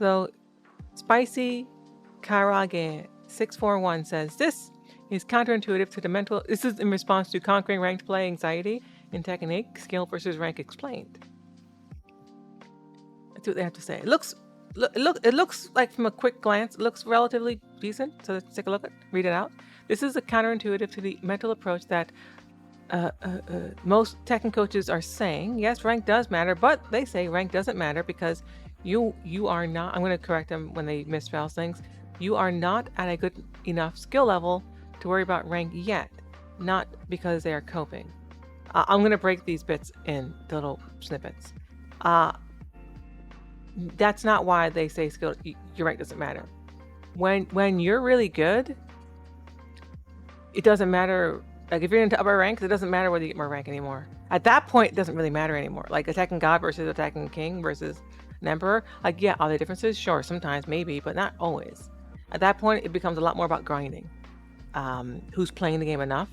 So Spicy Karage 641 says this is counterintuitive to the mental. This is in response to conquering ranked play anxiety in Tekken 8, skill versus rank explained. Let's see what they have to say. It looks like from a quick glance, it looks relatively decent. So let's take a look at, read it out. This is a counterintuitive to the mental approach that most Tekken coaches are saying. Yes, rank does matter, but they say rank doesn't matter because you are not. I'm going to correct them when they misspell things. You are not at a good enough skill level to worry about rank yet, not because they are coping. I'm going to break these bits into little snippets. That's not why they say skill. Your rank doesn't matter. When you're really good, it doesn't matter. Like if you're into upper ranks, it doesn't matter whether you get more rank anymore. At that point, it doesn't really matter anymore. Like attacking God versus attacking King versus an Emperor. Like yeah, are there differences? Sure, sometimes maybe, but not always. At that point, it becomes a lot more about grinding. Who's playing the game enough?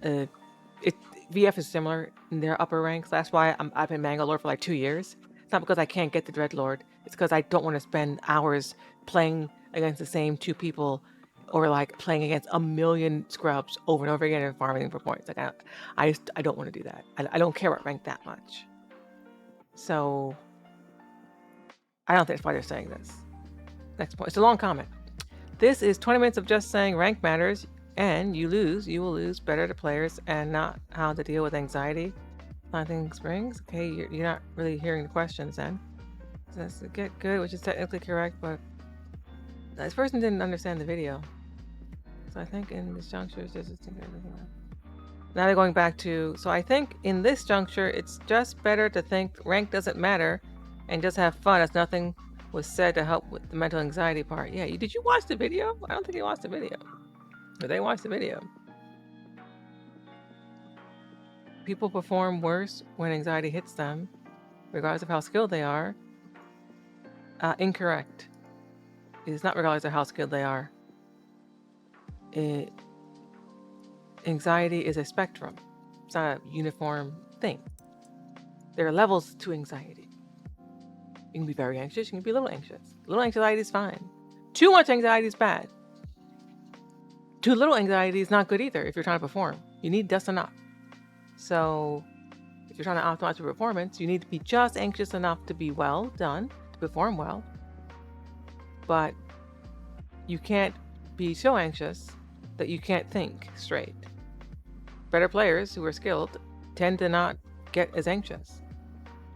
VF is similar in their upper ranks. That's why I've been Mangalore for like 2 years. It's not because I can't get the Dreadlord. It's because I don't want to spend hours playing against the same 2 people or like playing against a million scrubs over and over again and farming for points. Like I don't want to do that. I don't care about rank that much. So I don't think that's why they're saying this. Next point. It's a long comment. This is 20 minutes of just saying rank matters and you will lose better to players and not how to deal with anxiety. Nothing springs. Okay, you're not really hearing the questions then. So that's to get good, which is technically correct, but this person didn't understand the video. So I think in this juncture, it's just now they're going back to, so I think in this juncture, it's just better to think rank doesn't matter and just have fun as nothing was said to help with the mental anxiety part. Yeah, did you watch the video? I don't think you watched the video. But they watched the video. People perform worse when anxiety hits them, regardless of how skilled they are. Incorrect. It is not regardless of how skilled they are. Anxiety is a spectrum. It's not a uniform thing. There are levels to anxiety. You can be very anxious, you can be a little anxious. A little anxiety is fine. Too much anxiety is bad. Too little anxiety is not good either if you're trying to perform. You need just enough. So if you're trying to optimize your performance, you need to be just anxious enough to be well done, to perform well. But you can't be so anxious that you can't think straight. Better players who are skilled tend to not get as anxious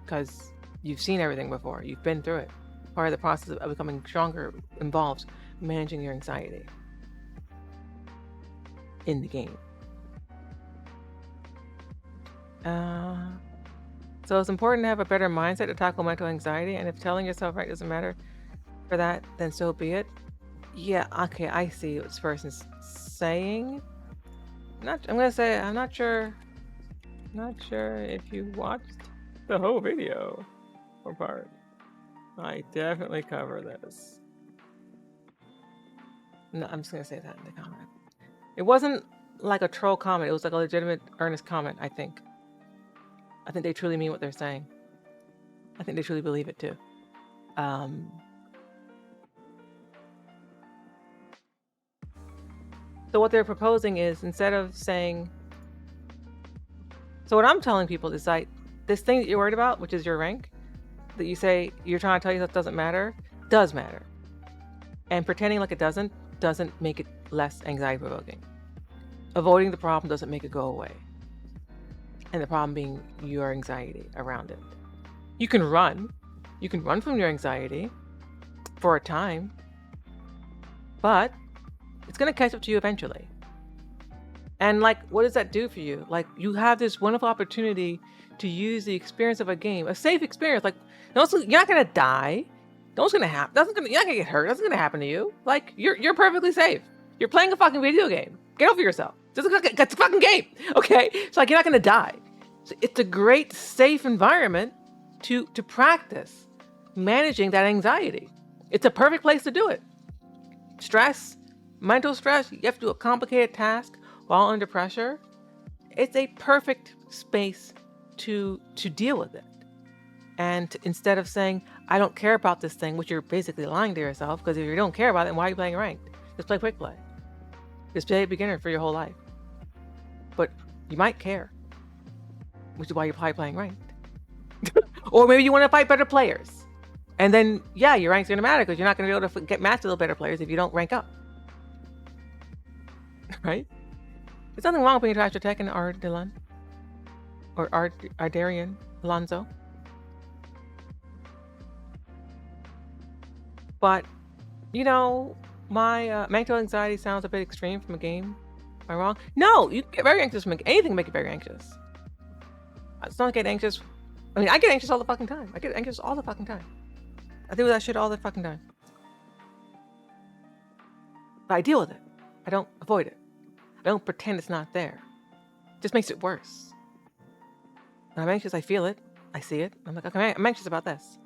because you've seen everything before. You've been through it. Part of the process of becoming stronger involves managing your anxiety in the game. So it's important to have a better mindset to tackle mental anxiety, and if telling yourself right doesn't matter for that, then so be it. Yeah, okay, I see what this person's saying. I'm gonna say I'm not sure if you watched the whole video or part. I definitely cover this. No, I'm just gonna say that in the comment. It wasn't like a troll comment. It was like a legitimate, earnest comment, I think. I think they truly mean what they're saying. I think they truly believe it too. So what they're proposing is, instead of saying... So what I'm telling people is like, this thing that you're worried about, which is your rank, that you say you're trying to tell yourself doesn't matter, does matter. And pretending like it doesn't make it less anxiety provoking. Avoiding the problem doesn't make it go away. And the problem being your anxiety around it. You can run from your anxiety for a time, but it's going to catch up to you eventually. And like, what does that do for you? Like, you have this wonderful opportunity to use the experience of a game, a safe experience. Like, you're not going to die. Nothing's going to happen. You're not going to get hurt. Nothing's going to happen to you. Like, you're perfectly safe. You're playing a fucking video game. Get over yourself. It's a fucking game. Okay? So like, you're not going to die. So it's a great, safe environment to practice managing that anxiety. It's a perfect place to do it. Stress, mental stress, you have to do a complicated task while under pressure. It's a perfect space to deal with it. And instead of saying, I don't care about this thing, which you're basically lying to yourself, because if you don't care about it, then why are you playing ranked? Just play quick play. Just play beginner for your whole life. But you might care, which is why you're probably playing ranked. Or maybe you want to fight better players. And then, yeah, your rank's going to matter because you're not going to be able to get matched with better players if you don't rank up. Right? There's nothing wrong with being attached to Tekken or Dylan. Or Ardarian Alonzo. But, you know, my mental anxiety sounds a bit extreme from a game. Am I wrong? No, you get very anxious from anything. Make you very anxious. It's not get anxious. I mean, I get anxious all the fucking time. I get anxious all the fucking time. I do that shit all the fucking time. But I deal with it. I don't avoid it. I don't pretend it's not there. It just makes it worse. When I'm anxious, I feel it. I see it. I'm like, okay, I'm anxious about this.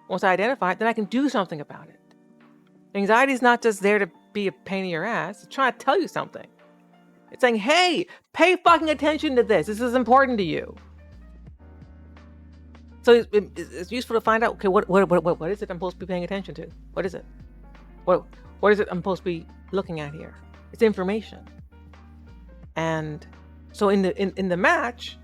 Once I identify it, then I can do something about it. Anxiety is not just there to be a pain in your ass. It's trying to tell you something. It's saying, hey, pay fucking attention to this. This is important to you. So it's useful to find out, okay, what is it I'm supposed to be paying attention to? What is it? What is it I'm supposed to be looking at here? It's information. And so in the match,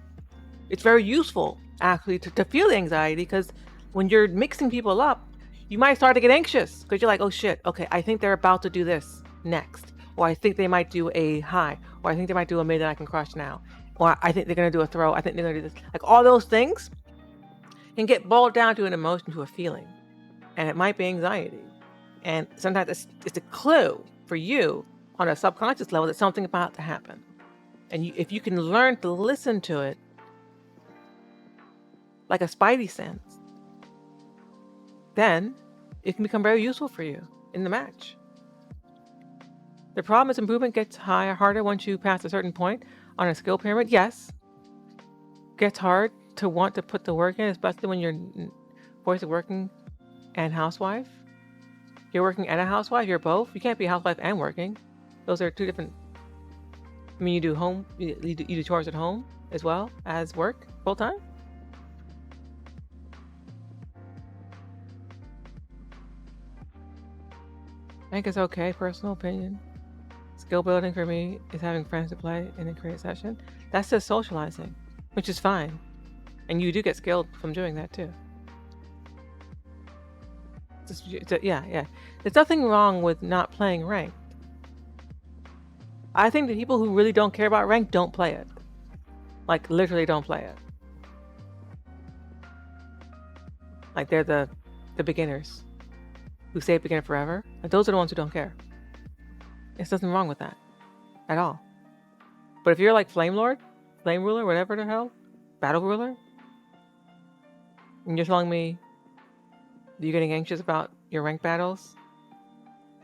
it's very useful actually to feel the anxiety, because when you're mixing people up, you might start to get anxious because you're like, oh shit, okay, I think they're about to do this next. Or I think they might do a high. Or I think they might do a mid that I can crush now. Or I think they're going to do a throw. I think they're going to do this. Like all those things can get boiled down to an emotion, to a feeling. And it might be anxiety. And sometimes it's a clue for you on a subconscious level that something's about to happen. And if you can learn to listen to it like a spidey sense, then it can become very useful for you in the match. The problem is improvement gets harder once you pass a certain point on a skill pyramid. Yes, gets hard to want to put the work in, especially when you're voice of working and housewife. You're working and a housewife. You're both. You can't be a housewife and working. Those are two different. I mean, you do chores at home as well as work full time. I think it's okay, personal opinion. Skill building for me is having friends to play in a create session. That's just socializing, which is fine. And you do get skilled from doing that too. Yeah. There's nothing wrong with not playing ranked. I think the people who really don't care about ranked don't play it. Like literally don't play it. Like they're the beginners who stay a beginner forever. Like those are the ones who don't care. There's nothing wrong with that at all. But if you're like Flame Lord, Flame Ruler, whatever the hell, Battle Ruler, and you're telling me that you're getting anxious about your rank battles,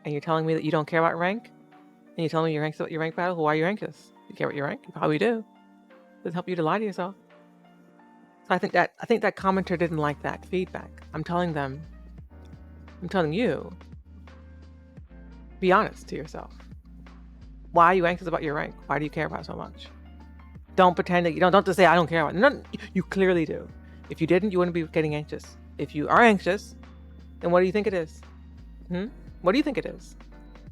and you're telling me that you don't care about rank, and you're telling me you're anxious about your rank battle, well, why are you anxious? You care about your rank? You probably do. It doesn't help you to lie to yourself. So I think that commenter didn't like that feedback. I'm telling you, be honest to yourself. Why are you anxious about your rank? Why do you care about it so much? Don't pretend that you don't just say, I don't care about it. No, you clearly do. If you didn't, you wouldn't be getting anxious. If you are anxious, then what do you think it is? What do you think it is?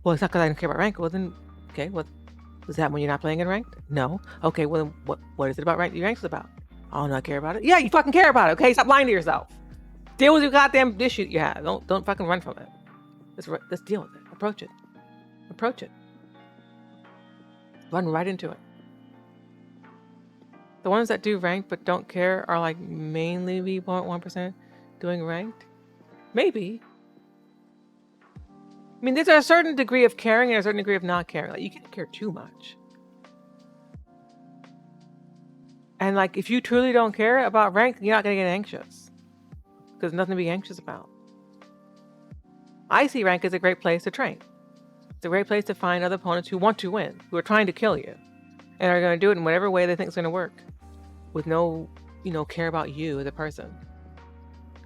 Well, it's not because I don't care about rank. Well, then, okay, what does that mean you're not playing in ranked? No. Okay, well, then what is it about ranked you're anxious about? Oh, no, I care about it. Yeah, you fucking care about it, okay? Stop lying to yourself. Deal with your goddamn issue you have. Don't fucking run from it. Let's deal with it. Approach it. Run right into it. The ones that do ranked but don't care are like mainly the 0.1% doing ranked. Maybe. I mean, there's a certain degree of caring and a certain degree of not caring. Like, you can't care too much. And like, if you truly don't care about rank, you're not gonna get anxious. Because there's nothing to be anxious about. I see rank as a great place to train. It's a great place to find other opponents who want to win, who are trying to kill you, and are going to do it in whatever way they think is going to work, with no, care about you as a person.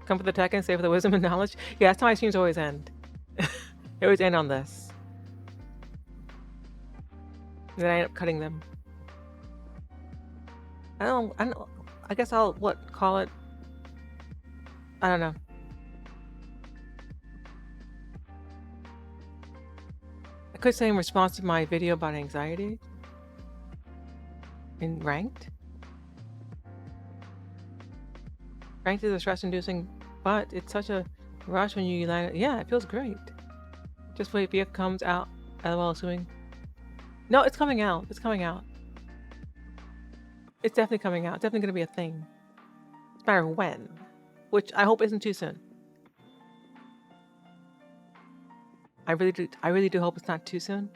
Come for the Tekken, stay for the wisdom and knowledge. Yeah, that's how my streams always end. They always end on this. And then I end up cutting them. I guess I'll call it I don't know. I could say in response to my video about anxiety in ranked. Ranked is a stress-inducing, but it's such a rush when you land it. Yeah, it feels great. Just wait, if it comes out. LOL, assuming. No, it's coming out. It's coming out. It's definitely coming out. It's definitely going to be a thing. It's a matter of when, which I hope isn't too soon. I really do hope it's not too soon.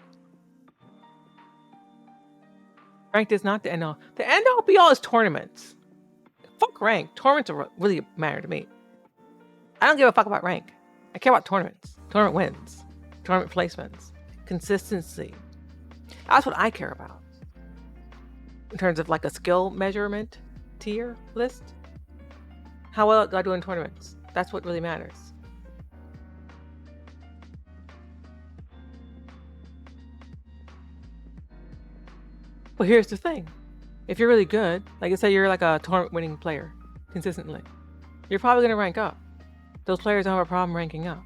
Ranked is not the end all. The end all be all is tournaments. Fuck rank. Tournaments really matter to me. I don't give a fuck about rank. I care about tournaments. Tournament wins. Tournament placements. Consistency. That's what I care about. In terms of like a skill measurement tier list. How well do I do in tournaments? That's what really matters. But here's the thing. If you're really good, like I say you're like a tournament winning player consistently, you're probably going to rank up. Those players don't have a problem ranking up.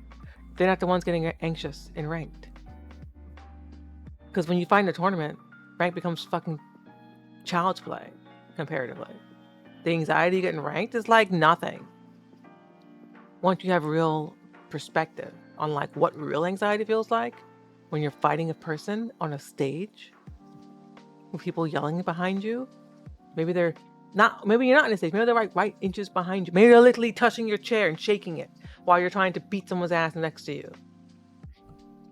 They're not the ones getting anxious in ranked. Because when you find a tournament, rank becomes fucking child's play comparatively. The anxiety getting ranked is like nothing. Once you have real perspective on like what real anxiety feels like when you're fighting a person on a stage with people yelling behind you, maybe you're not in a stage, maybe they're right inches behind you, maybe they're literally touching your chair and shaking it while you're trying to beat someone's ass next to you.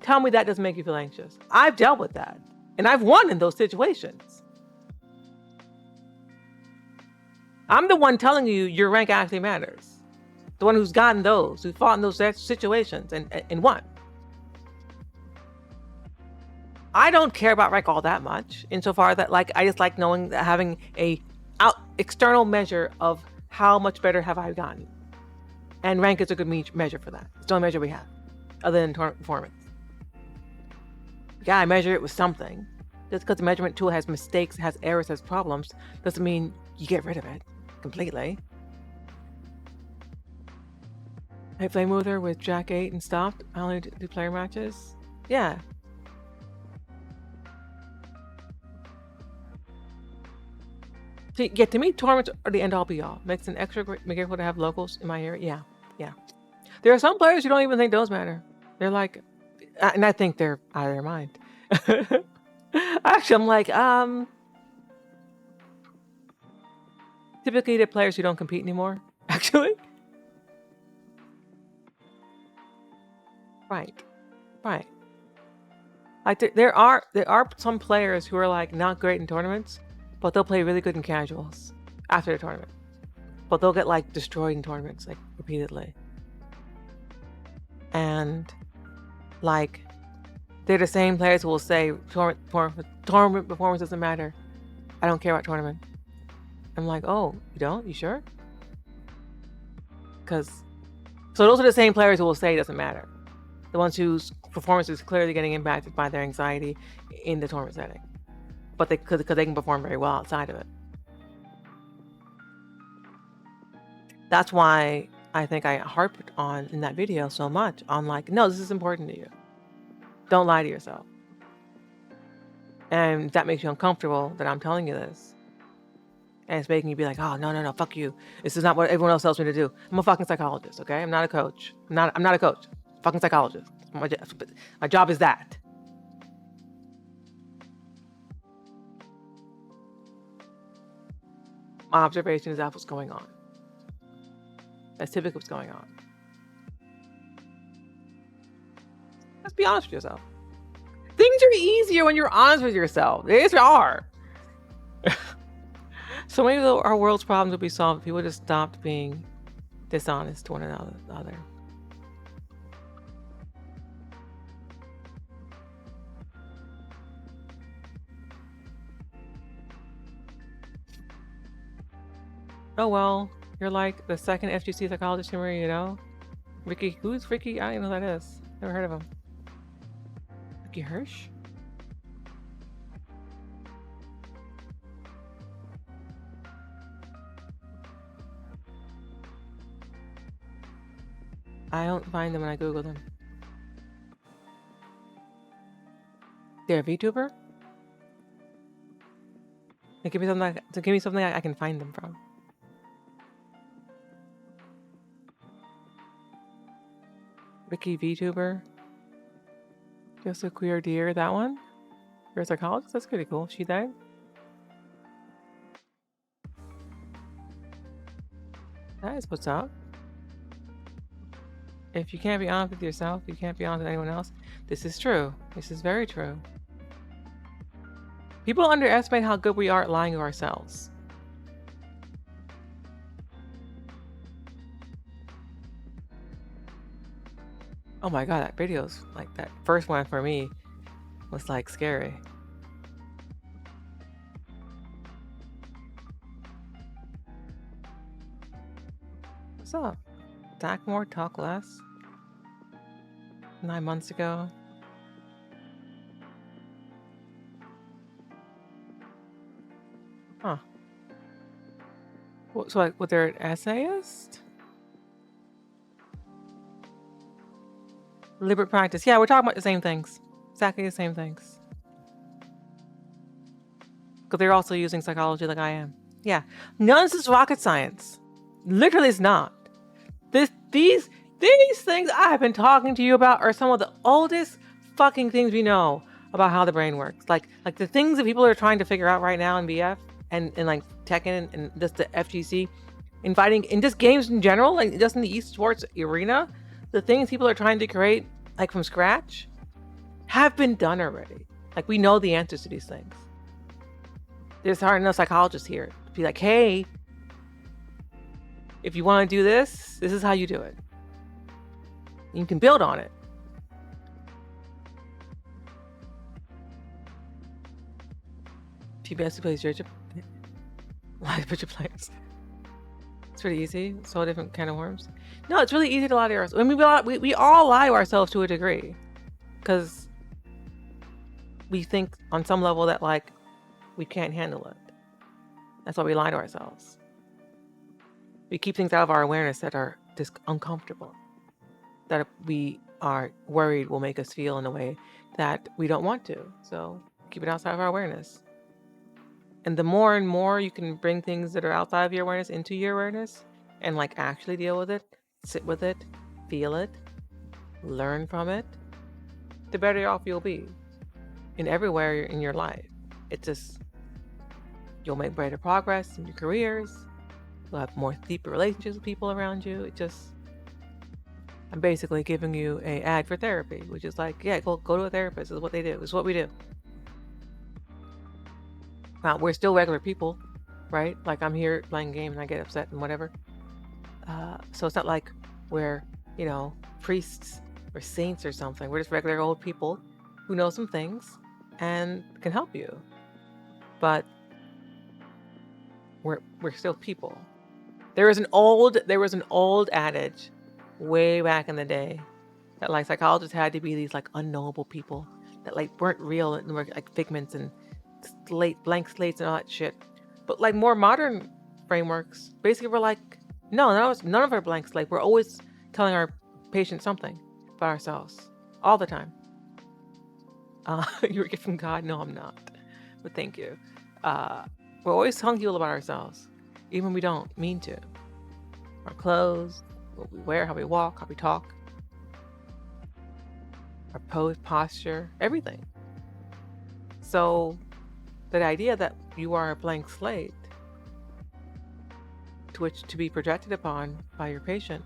Tell me that doesn't make you feel anxious. I've dealt with that and I've won in those situations. I'm the one telling you your rank actually matters. The one who's gotten those, who fought in those situations and won. I don't care about rank all that much, insofar that like I just like knowing that having a external measure of how much better have I gotten, and rank is a good measure for that. It's the only measure we have, other than tournament performance. Yeah, I measure it with something. Just because the measurement tool has mistakes, has errors, has problems, doesn't mean you get rid of it completely. I play Moother with Jack 8 and stopped. I only do player matches. Yeah. See, yeah, to me, tournaments are the end all be all. Makes an extra grateful to have locals in my area. Yeah. There are some players who don't even think those matter. They're like, and I think they're out of their mind. Actually, I'm like, typically the players who don't compete anymore, actually. Right. Like there are some players who are like not great in tournaments, but they'll play really good in casuals after the tournament. But they'll get like destroyed in tournaments like repeatedly. And like they're the same players who will say tournament performance doesn't matter. I don't care about tournament. I'm like, oh, you don't? You sure? So those are the same players who will say it doesn't matter. The ones whose performance is clearly getting impacted by their anxiety in the tournament setting. But because they can perform very well outside of it. That's why I think I harped on in that video so much on like, no, this is important to you. Don't lie to yourself. And if that makes you uncomfortable that I'm telling you this, and it's making you be like, oh, no, fuck you. This is not what everyone else tells me to do. I'm a fucking psychologist, okay? I'm not a coach. I'm not a coach. Fucking psychologist. My job is that. My observation is that's what's going on. That's typically what's going on. Let's be honest with yourself. Things are easier when you're honest with yourself. They are. So maybe our world's problems would be solved if people just stopped being dishonest to one another. Oh well, you're like the second FGC psychologist in me, you know? Ricky, who's Ricky? I don't know who that is. Never heard of him. Ricky Hirsch? I don't find them when I Google them. They're a VTuber? Give me something. Give me something I can find them from. Ricky VTuber. Just a queer deer. That one. You're a psychologist. That's pretty cool. She died. That is what's up. If you can't be honest with yourself, you can't be honest with anyone else. This is true. This is very true. People underestimate how good we are at lying to ourselves. Oh my god, that video's like that first one for me was like scary. What's up? Talk more, talk less. 9 months ago. Huh. So like, was there an essayist? Deliberate practice. Yeah, we're talking about the same things. Exactly the same things. Because they're also using psychology like I am. Yeah. None of this is rocket science. Literally, it's not. These things I have been talking to you about are some of the oldest fucking things we know about how the brain works. Like the things that people are trying to figure out right now in BF and like Tekken and just the FGC, inviting in just games in general, like just in the esports arena, the things people are trying to create like from scratch have been done already. Like we know the answers to these things. There's hardly enough psychologists here to be like, hey, if you want to do this, this is how you do it. You can build on it. PBS plays your live picture players. It's pretty easy. It's all different kind of worms. No, it's really easy to lie to ourselves. I mean, we all lie to ourselves to a degree, because we think on some level that like we can't handle it. That's why we lie to ourselves. We keep things out of our awareness that are just uncomfortable, that we are worried will make us feel in a way that we don't want to. So keep it outside of our awareness. And the more and more you can bring things that are outside of your awareness into your awareness and like actually deal with it, sit with it, feel it, learn from it, the better off you'll be in everywhere in your life. It's just, you'll make greater progress in your careers. You'll have more deeper relationships with people around you. It just, I'm basically giving you a ad for therapy, which is like, yeah, go to a therapist. This is what they do. It's what we do. Now, we're still regular people, right? Like I'm here playing a game and I get upset and whatever. So it's not like we're, priests or saints or something. We're just regular old people who know some things and can help you. But we're still people. There was an old adage way back in the day that like psychologists had to be these like unknowable people that like weren't real and were like figments and blank slates and all that shit. But like more modern frameworks basically were like, no, none of our blank slate. We're always telling our patients something about ourselves all the time. You were a gift from God? No, I'm not. But thank you. We're always telling people about ourselves, even when we don't mean to. Our clothes, what we wear, how we walk, how we talk, our pose, posture, everything. So the idea that you are a blank slate to which to be projected upon by your patient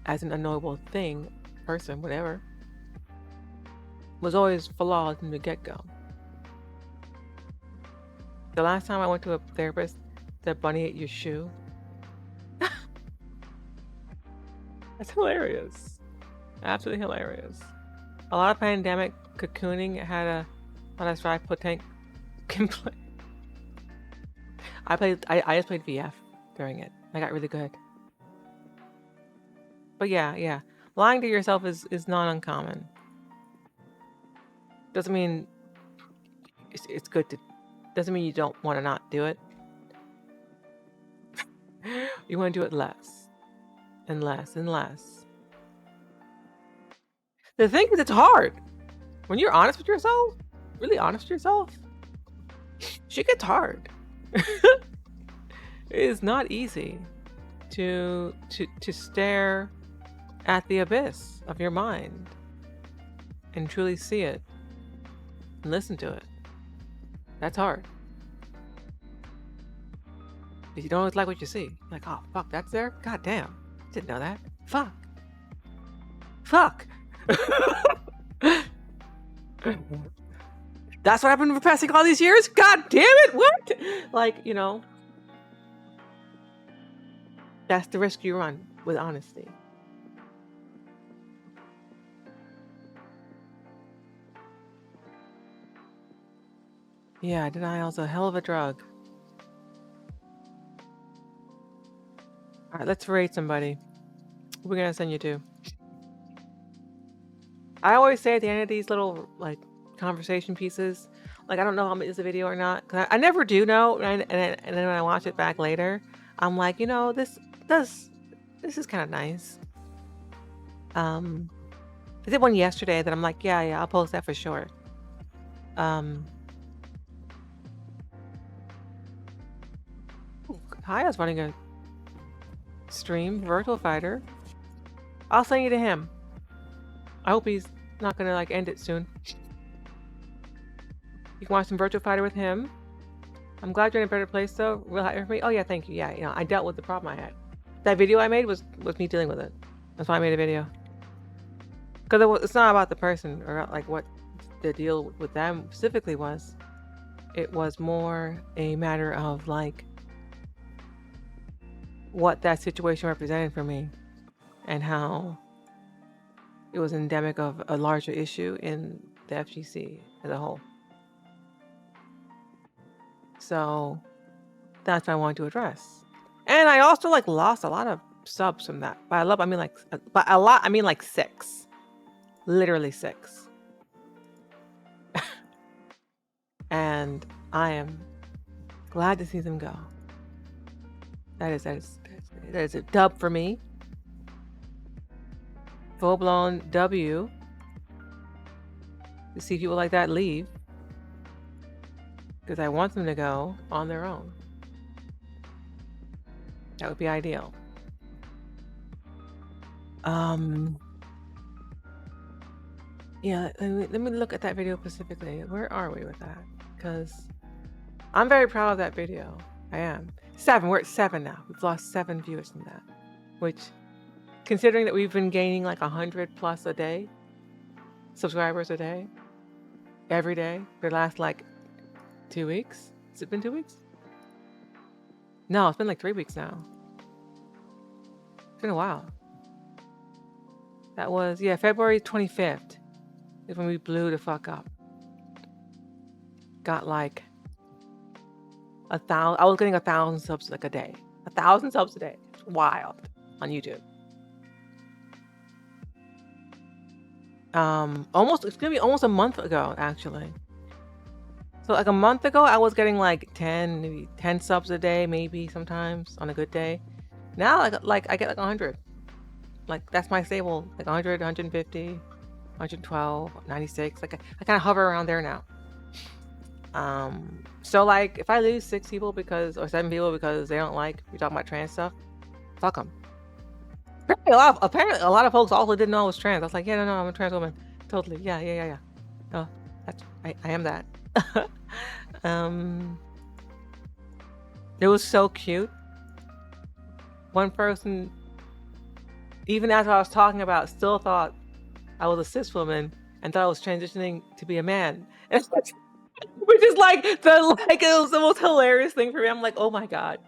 as an unknowable thing, person, whatever, was always flawed from the get-go. The last time I went to a therapist, the bunny ate your shoe. That's hilarious. Absolutely hilarious. A lot of pandemic cocooning had a lot of strive potent gameplay. I just played VF during it. I got really good. But yeah. Lying to yourself is not uncommon. Doesn't mean it's good to, doesn't mean you don't want to not do it. You want to do it less. and less and less. The thing is, it's hard. When you're honest with yourself, really honest with yourself, shit gets hard. It is not easy to stare at the abyss of your mind and truly see it and listen to it. That's hard. If you don't always like what you see, like, oh fuck, that's there? God damn. Didn't know that. Fuck. Fuck. That's what I've been repressing all these years? God damn it, what? Like, you know, that's the risk you run with honesty. Yeah, denial's a hell of a drug. All right, let's rate somebody. Who are we gonna send you to? I always say at the end of these little like conversation pieces, like I don't know how much is a video or not, because I never do know, and then when I watch it back later, I'm like, you know, this is kind of nice. I did one yesterday that I'm like, yeah, I'll post that for sure. Hi, I was running a stream, Virtual Fighter. I'll send you to him. I hope he's not gonna like end it soon. You can watch some Virtual Fighter with him. I'm glad you're in a better place though. Real happy for me. Oh yeah, thank you. Yeah, you know, I dealt with the problem I had. That video I made was me dealing with it. That's why I made a video. Because it's not about the person or like what the deal with them specifically was. It was more a matter of like what that situation represented for me and how it was endemic of a larger issue in the FGC as a whole. So that's what I wanted to address. And I also like lost a lot of subs from that. By a lot, I mean like, by a lot, I mean like 6. Literally 6. And I am glad to see them go. That is a dub for me. Full-blown W. To see people like that leave. Because I want them to go on their own. That would be ideal. Yeah, let me look at that video specifically. Where are we with that? Because I'm very proud of that video. I am. 7. We're at 7 now. We've lost 7 viewers from that. Which, considering that we've been gaining like 100 plus a day, subscribers a day, every day, for the last like 2 weeks. Has it been 2 weeks? No, it's been like 3 weeks now. It's been a while. That was, yeah, February 25th is when we blew the fuck up. Got like 1,000, I was getting 1,000 subs like a day. 1,000 subs a day. It's wild on YouTube. It's gonna be almost a month ago, actually. So like a month ago, I was getting like 10, maybe 10 subs a day, maybe sometimes on a good day. Now, like I get like 100. Like that's my stable, like 100, 150, 112, 96. Like I kind of hover around there now. So like if I lose 6 people or 7 people because they don't like we talking about trans stuff, fuck them. Apparently a lot of folks also didn't know I was trans. I was like, yeah, no, I'm a trans woman. Totally, yeah. Oh, I am that. It was so cute. One person, even after I was talking about, still thought I was a cis woman and thought I was transitioning to be a man. Which is like it was the most hilarious thing for me. I'm like, oh my god,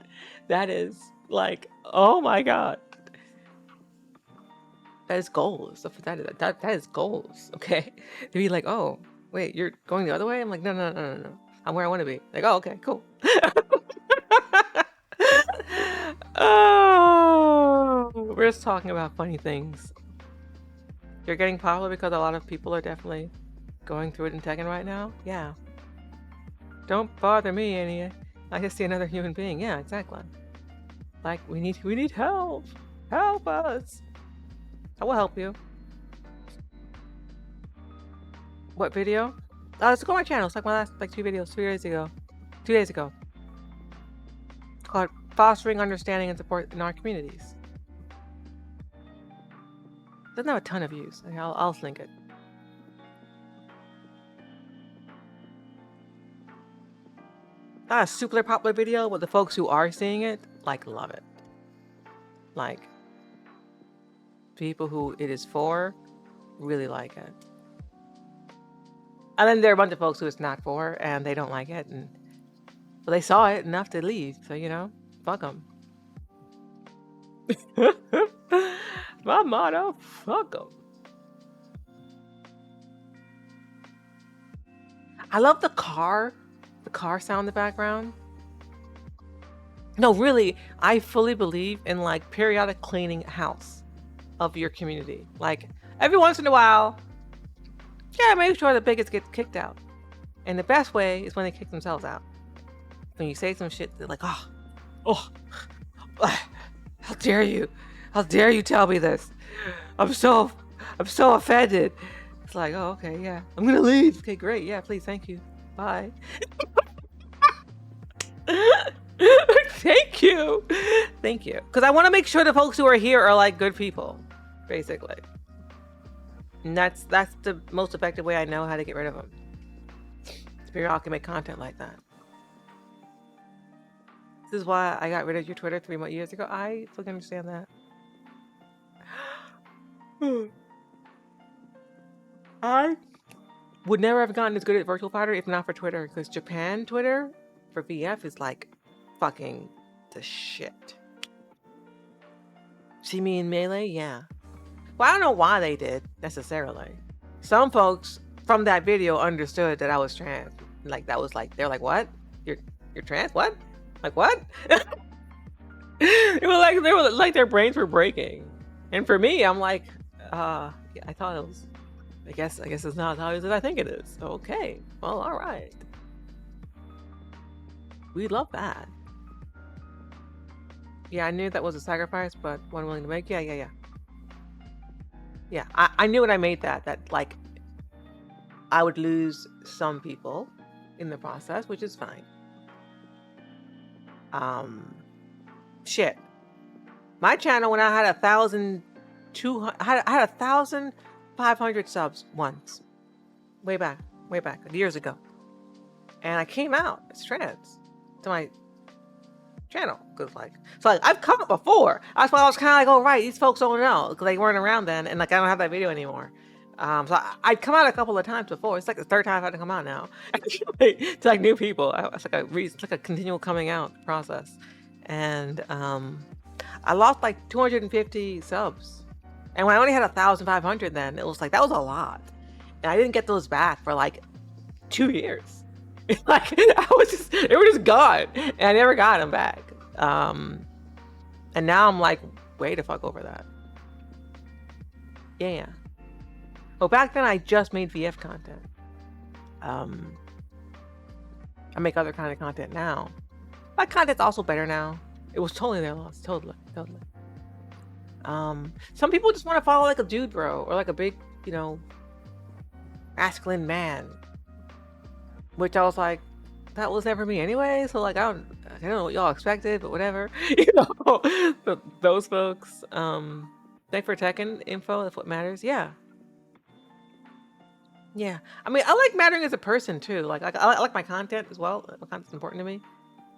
that is like, oh my god, that is goals. That is goals. Okay, to be like, oh wait, you're going the other way. I'm like, no. I'm where I want to be. Like, oh okay, cool. Oh, we're just talking about funny things. You're getting popular because a lot of people are definitely going through it in Tekken right now. Yeah. Don't bother me, any. I just see another human being. Yeah, exactly. Like we need help. Help us. I will help you. What video? Let's go on my channel. It's like my last 2 videos, 2 days ago. 2 days ago. It's called Fostering Understanding and Support in Our Communities. Doesn't have a ton of views. I'll link it. That's a super popular video, but the folks who are seeing it, love it. People who it is for really like it. And then there are a bunch of folks who it's not for, and they don't like it, but they saw it enough to leave, so, fuck them. My motto, fuck them. I love the car sound in the background. No, really, I fully believe in periodic cleaning house of your community. Every once in a while, make sure the bigots get kicked out. And the best way is when they kick themselves out. When you say some shit, they're like, oh, how dare you? How dare you tell me this? I'm so offended. It's like, oh, okay, yeah. I'm gonna leave. Okay, great. Yeah, please, thank you. Bye. Thank you. Thank you. Because I want to make sure the folks who are here are good people, basically. And that's the most effective way I know how to get rid of them. So y'all can make content like that. This is why I got rid of your Twitter 3 years ago. I fully understand that. I would never have gotten as good at Virtual Fighter if not for Twitter, because Japan Twitter for VF is fucking the shit. See me in Melee? Yeah. Well, I don't know why they did necessarily. Some folks from that video understood that I was trans. That was they're like, what? You're trans? What? What? It was they were their brains were breaking. And for me, I'm yeah, I thought it was. I guess it's not as obvious as I think it is. Okay. Well, all right. We love that. Yeah, I knew that was a sacrifice, but one willing to make. Yeah. Yeah, I knew when I made that I would lose some people in the process, which is fine. Shit. My channel, when I had 1,200, I had 1,500 subs once, way back, years ago, and I came out as trans to my channel because I've come up before. That's why I was kind of oh right, these folks don't know because they weren't around then, and I don't have that video anymore. So I'd come out a couple of times before. It's the third time I've had to come out now to new people. It's like a continual coming out process, and I lost 250 subs, and when I only had 1,500, then it was that was a lot, and I didn't get those back for 2 years. They were just gone, and I never got them back. And now I'm way the fuck over that. Yeah. Well, back then I just made VF content. I make other kind of content now. My content's also better now. It was totally their loss. Totally. Some people just want to follow a dude bro or a big, masculine man. Which I was that was never me anyway. So I don't know what y'all expected, but whatever. Those folks. Thanks for Tekken info. That's what matters. Yeah. Yeah. I mean, I like mattering as a person too. I like my content as well. My content's important to me.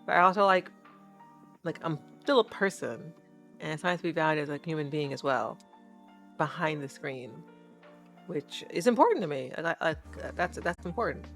But I also I'm still a person, and it's nice to be valued as a human being as well, behind the screen, which is important to me. That's important.